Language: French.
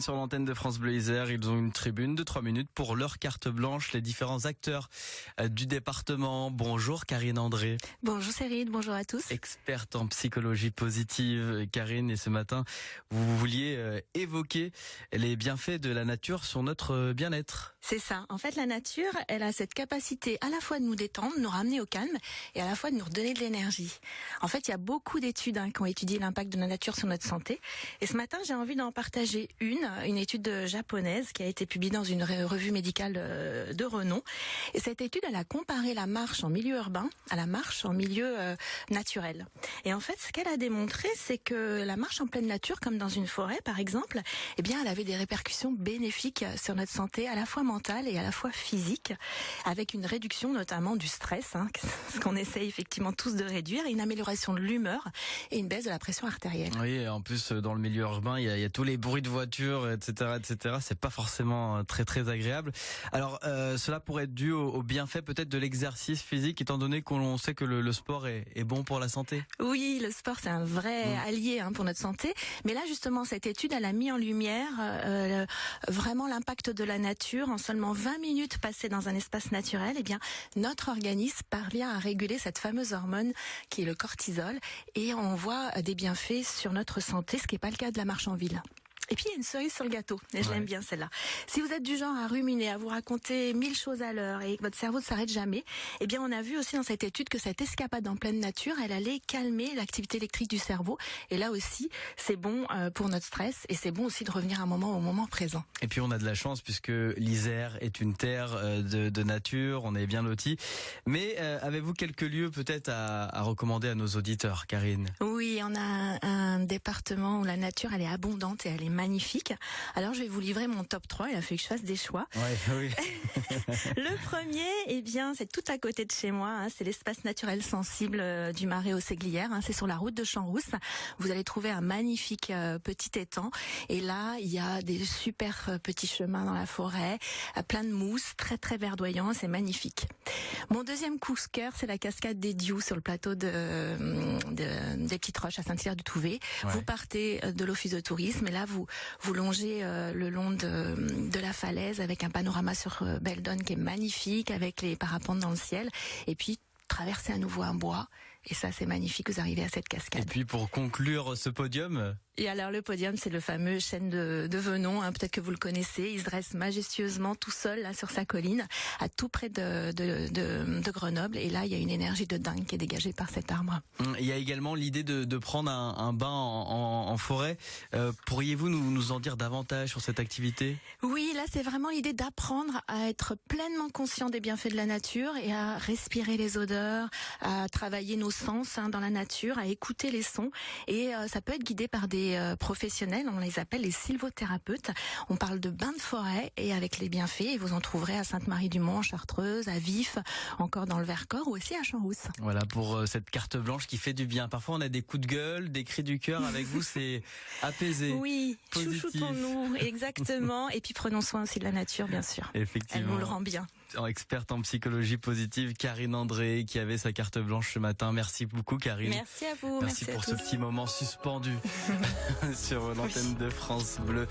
Sur l'antenne de France Bleu Isère, ils ont une tribune de 3 minutes pour leur carte blanche, les différents acteurs du département. Bonjour Karine André. Bonjour Cyril, bonjour à tous. Experte en psychologie positive, Karine, et ce matin, vous vouliez évoquer les bienfaits de la nature sur notre bien-être. C'est ça. En fait, la nature, elle a cette capacité à la fois de nous détendre, de nous ramener au calme, et à la fois de nous redonner de l'énergie. En fait, il y a beaucoup d'études qui ont étudié l'impact de la nature sur notre santé. Et ce matin, j'ai envie d'en partager une étude japonaise qui a été publiée dans une revue médicale de renom. Et cette étude, elle a comparé la marche en milieu urbain à la marche en milieu naturel. Et en fait, ce qu'elle a démontré, c'est que la marche en pleine nature, comme dans une forêt par exemple, eh bien, elle avait des répercussions bénéfiques sur notre santé, à la fois mentale et à la fois physique, avec une réduction notamment du stress, ce qu'on essaye effectivement tous de réduire, et une amélioration de l'humeur et une baisse de la pression artérielle. Oui, et en plus, dans le milieu urbain, il y a tous les bruits de voitures, etc. C'est pas forcément très agréable. Alors, cela pourrait être dû au bienfait peut-être de l'exercice physique, étant donné qu'on sait que le sport est bon pour la santé. Oui, le sport, c'est un vrai allié pour notre santé. Mais là, justement, cette étude, elle a mis en lumière vraiment l'impact de la nature. En seulement 20 minutes passées dans un espace naturel, eh bien, notre organisme parvient à réguler cette fameuse hormone qui est le cortisol, et on voit des bienfaits sur notre santé, ce qui n'est pas le cas de la marche en ville. Et puis il y a une cerise sur le gâteau, et je l'aime bien celle-là. Si vous êtes du genre à ruminer, à vous raconter 1000 choses à l'heure et que votre cerveau ne s'arrête jamais, eh bien on a vu aussi dans cette étude que cette escapade en pleine nature, elle allait calmer l'activité électrique du cerveau. Et là aussi, c'est bon pour notre stress, et c'est bon aussi de revenir au moment présent. Et puis on a de la chance puisque l'Isère est une terre de nature, on est bien lotis. Mais avez-vous quelques lieux peut-être à recommander à nos auditeurs, Karine? Oui, on a un département où la nature elle est abondante et elle est magnifique. Alors je vais vous livrer mon top 3, il a fallu que je fasse des choix. Oui. Le premier, eh bien, c'est tout à côté de chez moi, c'est l'espace naturel sensible du Marais aux Séglières, c'est sur la route de Champs-Rousses. Vous allez trouver un magnifique petit étang, et là, il y a des super petits chemins dans la forêt, plein de mousse, très verdoyant, c'est magnifique. Mon deuxième coup de cœur, c'est la cascade des Dious sur le plateau des Petites Roches à Saint-Hilaire-du-Touvet. Ouais. Vous partez de l'office de tourisme, et là vous longez le long de la falaise avec un panorama sur Beldon qui est magnifique, avec les parapentes dans le ciel, et puis traversez à nouveau un bois, et ça c'est magnifique, vous arrivez à cette cascade. Et puis pour conclure ce podium... Et alors le podium, c'est le fameux chêne de Venon, peut-être que vous le connaissez, il se dresse majestueusement tout seul là sur sa colline, à tout près de Grenoble, et là il y a une énergie de dingue qui est dégagée par cet arbre. Il y a également l'idée de prendre un bain en forêt. Pourriez-vous nous en dire davantage sur cette activité? Oui, là c'est vraiment l'idée d'apprendre à être pleinement conscient des bienfaits de la nature, et à respirer les odeurs, à travailler nos sens dans la nature, à écouter les sons, et ça peut être guidé par des professionnels, on les appelle les sylvothérapeutes. On parle de bains de forêt, et avec les bienfaits, et vous en trouverez à Sainte-Marie-du-Mont, en Chartreuse, à Vif, encore dans le Vercors, ou aussi à Champs-Rousses. Voilà pour cette carte blanche qui fait du bien. Parfois on a des coups de gueule, des cris du cœur. Avec vous, c'est apaisé. Oui, positif. Chouchoutons-nous, exactement. Et puis prenons soin aussi de la nature, bien sûr. Effectivement. Elle nous le rend bien. Experte en psychologie positive, Karine André, qui avait sa carte blanche ce matin. Merci beaucoup, Karine. Merci à vous. Merci pour ce petit moment suspendu sur l'antenne de France Bleu.